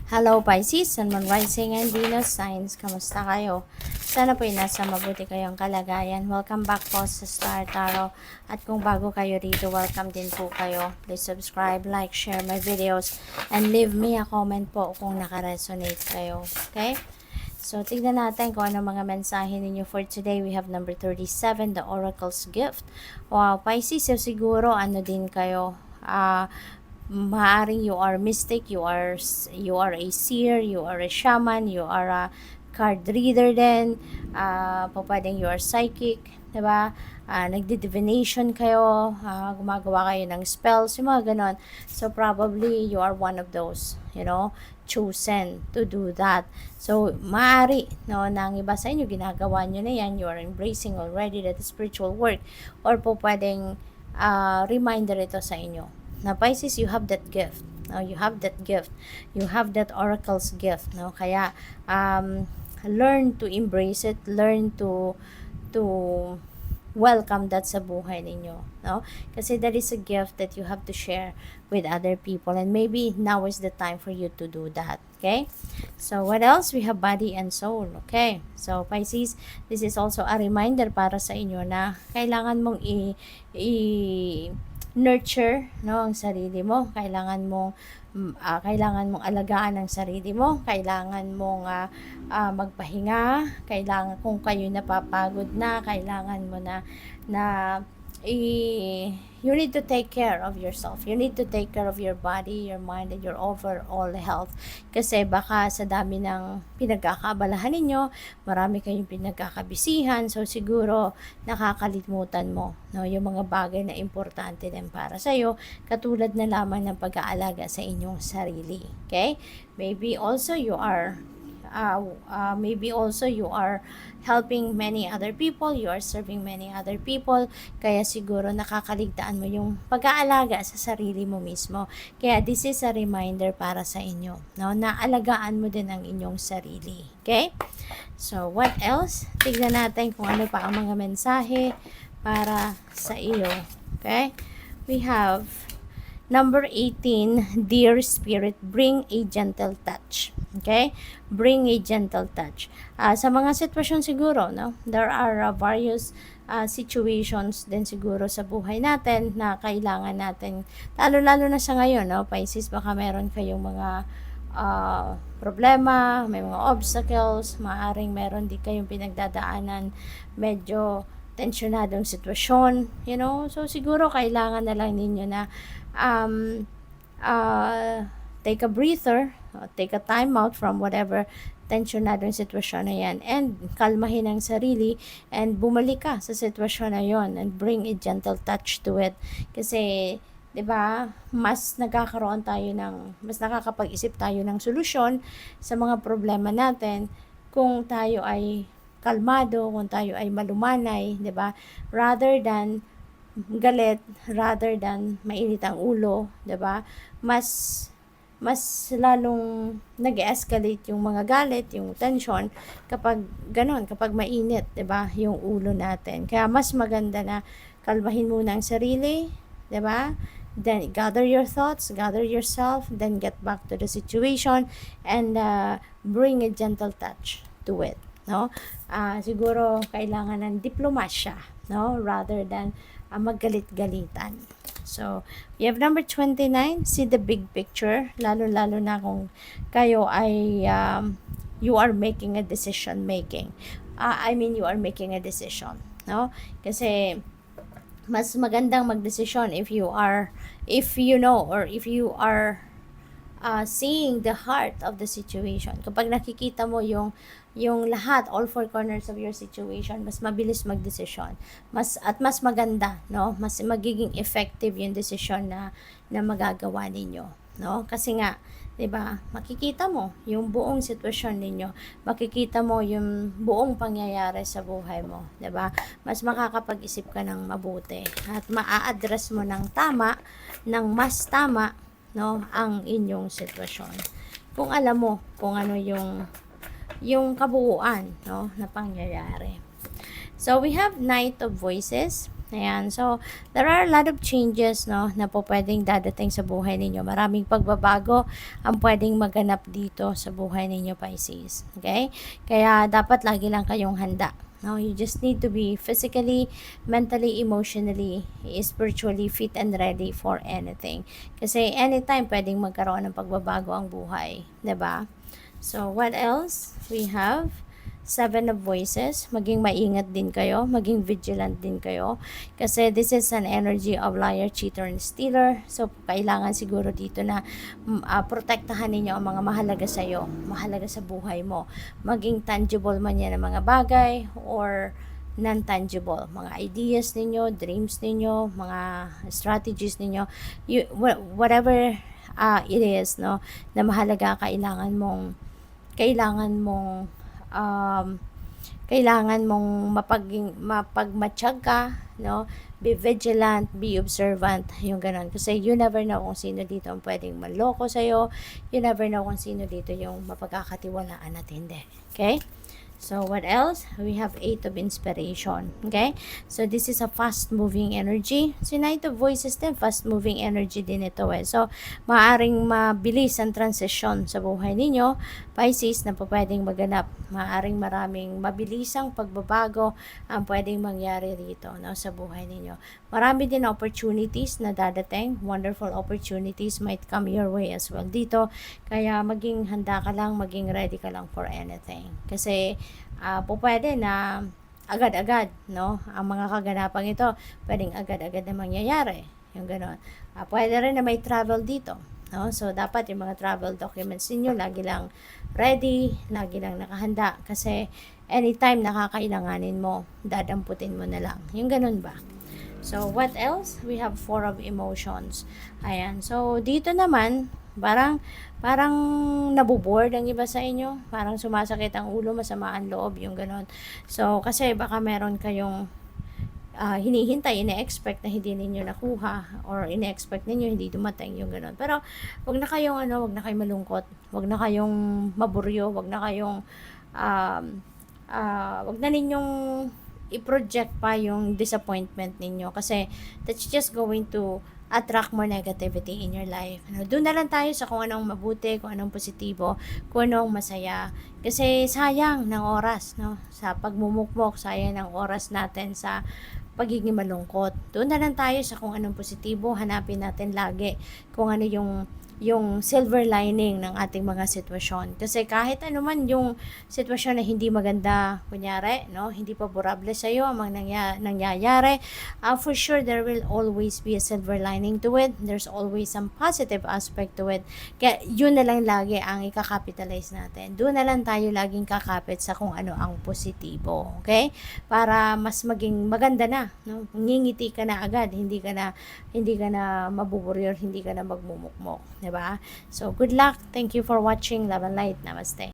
Hello Pisces, Sun, Moon, Rising, and Venus signs. Kamusta kayo? Sana po nasa mabuti kayong kalagayan. Welcome back po sa Star Tarot. At kung bago kayo rito, welcome din po kayo. Please subscribe, like, share my videos, and leave me a comment po kung nakaresonate kayo. Okay? So, tignan natin kung ano mga mensahe ninyo for today. We have number 37, the Oracle's Gift. Wow, Pisces, so siguro ano din kayo, maaring you are mystic, you are a seer, you are a shaman, you are a card reader din, pwedeng you are psychic, diba? Nagdi-divination kayo, gumagawa kayo ng spells, yung mga ganon. So probably you are one of those, chosen to do that. So maaari, na ang iba sa inyo ginagawa nyo na yan, you are embracing already that spiritual work, or pwedeng reminder ito sa inyo. Now, Pisces, you have that gift. Now, you have that gift. You have that oracle's gift. No? Kaya, learn to embrace it. Learn to welcome that sa buhay ninyo. No? Kasi that is a gift that you have to share with other people. And maybe now is the time for you to do that. Okay? So, what else? We have body and soul. Okay? So, Pisces, this is also a reminder para sa inyo na kailangan mong nurture ang sarili mo. Kailangan mong alagaan ang sarili mo. Kailangan mong magpahinga. Kailangan, kung kayo napapagod na, kailangan mo na you need to take care of yourself. You need to take care of your body, your mind, and your overall health. Kasi baka sa dami ng pinagkakaabalahan ninyo, marami kayong pinagkakabisihan, so siguro nakakalimutan mo yung mga bagay na importante din para sa'yo, katulad na lamang ng pag-aalaga sa inyong sarili. Okay? Maybe also you are helping many other people, you are serving many other people, kaya siguro nakakaligtaan mo yung pag-aalaga sa sarili mo mismo. Kaya this is a reminder para sa inyo, na alagaan mo din ang inyong sarili. Okay? So, what else? Tignan natin kung ano pa ang mga mensahe para sa iyo. Okay? We have number 18, Dear Spirit, bring a gentle touch. Okay? Bring a gentle touch. Sa mga sitwasyon siguro, there are various situations din siguro sa buhay natin na kailangan natin, lalo na sa ngayon, Pisces, baka meron kayong mga problema, may mga obstacles, maaring meron di kayong pinagdadaanan, medyo tensionadong sitwasyon, so siguro kailangan na lang ninyo na take a breather, take a time out from whatever tensionadong sitwasyon na yan, and kalmahin ang sarili and bumalik ka sa sitwasyon na yon and bring a gentle touch to it. Kasi 'di ba, mas nakakapag-isip tayo ng solusyon sa mga problema natin kung tayo ay kalmado, kung tayo ay malumanay, 'di ba? Rather than galit, rather than mainit ang ulo, 'di ba? Mas lalong nag-escalate yung mga galit, yung tension kapag mainit, 'di ba? Yung ulo natin. Kaya mas maganda na kalmahin muna ang sarili, 'di ba? Then gather your thoughts, gather yourself, then get back to the situation and bring a gentle touch to it, siguro kailangan ng diplomasya, rather than maggalit-galitan. So, we have number 29, see the big picture, lalo na kung kayo ay you are making a decision making. You are making a decision, Kasi mas magandang magdesisyon if you are seeing the heart of the situation. Kapag nakikita mo yung lahat, all four corners of your situation, mas mabilis magdesisyon. Mas maganda, Mas magiging effective yung desisyon na magagawa ninyo, Kasi nga, 'di ba? Makikita mo yung buong sitwasyon ninyo. Makikita mo yung buong pangyayari sa buhay mo, 'di ba? Mas makakapag-isip ka ng mabuti at maa-address mo ng mas tama, ang inyong sitwasyon. Kung alam mo kung ano yung kabuuan, na pangyayari. So we have Knight of Voices. Ayan. So, there are a lot of changes, no, na po pwedeng dadating sa buhay ninyo. Maraming pagbabago ang pwedeng maganap dito sa buhay ninyo, Pisces. Okay? Kaya, dapat lagi lang kayong handa. No, you just need to be physically, mentally, emotionally, spiritually fit and ready for anything. Kasi anytime pwedeng magkaroon ng pagbabago ang buhay. 'Di ba? So, what else? We have Seven of Voices. Maging maingat din kayo. Maging vigilant din kayo. Kasi this is an energy of liar, cheater, and stealer. So, kailangan siguro dito na protektahan ninyo ang mga mahalaga sa iyo. Mahalaga sa buhay mo. Maging tangible man yan ang mga bagay or non-tangible. Mga ideas ninyo, dreams ninyo, mga strategies ninyo. Whatever it is, no, na mahalaga, um, kailangan mong mapagmatsyag ka, no? Be vigilant, be observant, yung ganun. Kasi you never know kung sino dito ang pwedeng manloko sa'yo. You never know kung sino dito yung mapagkakatiwalaan at hindi. Okay? So, what else? We have 8 of Inspiration. Okay? So, this is a fast-moving energy. So, Knight of Voices din, fast-moving energy din ito eh. So, maaring mabilis ang transition sa buhay ninyo, Pisces, na pwedeng maganap. Maaring maraming mabilisang pagbabago ang pwedeng mangyari rito, no, sa buhay ninyo. Marami din opportunities na dadating. Wonderful opportunities might come your way as well dito. Kaya maging handa ka lang, maging ready ka lang for anything. Kasi pwede na agad-agad, no? Ang mga kaganapang ito, pwedeng agad-agad na mangyayari. Yung gano'n. Pwede rin na may travel dito. No? So, dapat yung mga travel documents ninyo, lagi lang ready, lagi lang nakahanda. Kasi, anytime nakakailanganin mo, dadamputin mo na lang. Yung ganun ba? So, what else? We have 4 of Emotions. Ayan. So, dito naman, parang nabuboard ang iba sa inyo. Parang sumasakit ang ulo, masama ang loob, yung ganon. So, kasi baka meron kayong hinihintay, ine-expect na hindi ninyo nakuha or ine-expect ninyo hindi dumating, yung ganon. Pero, wag na kayong malungkot. Wag na kayong maburyo. Wag na kayong wag na ninyong i-project pa yung disappointment ninyo kasi that's just going to attract more negativity in your life. Doon na lang tayo sa kung anong mabuti, kung anong positibo, kung anong masaya. Kasi sayang ng oras, no? Sa pagmumukmok, sayang ng oras natin sa pagiging malungkot. Doon na lang tayo sa kung anong positibo, hanapin natin lagi kung ano yung silver lining ng ating mga sitwasyon. Kasi kahit ano man yung sitwasyon na hindi maganda, kunyari, no, hindi paborable sa iyo ang nangyayari, for sure there will always be a silver lining to it. There's always some positive aspect to it. Kaya yun na lang lagi ang i-capitalize natin. Doon na lang tayo laging kakapit sa kung ano ang positibo. Okay? Para mas maging maganda na, no? Ngingiti ka na agad, hindi ka na mabuburyo, hindi ka na magmumukmok. Diba? So, good luck. Thank you for watching. Love and light. Namaste.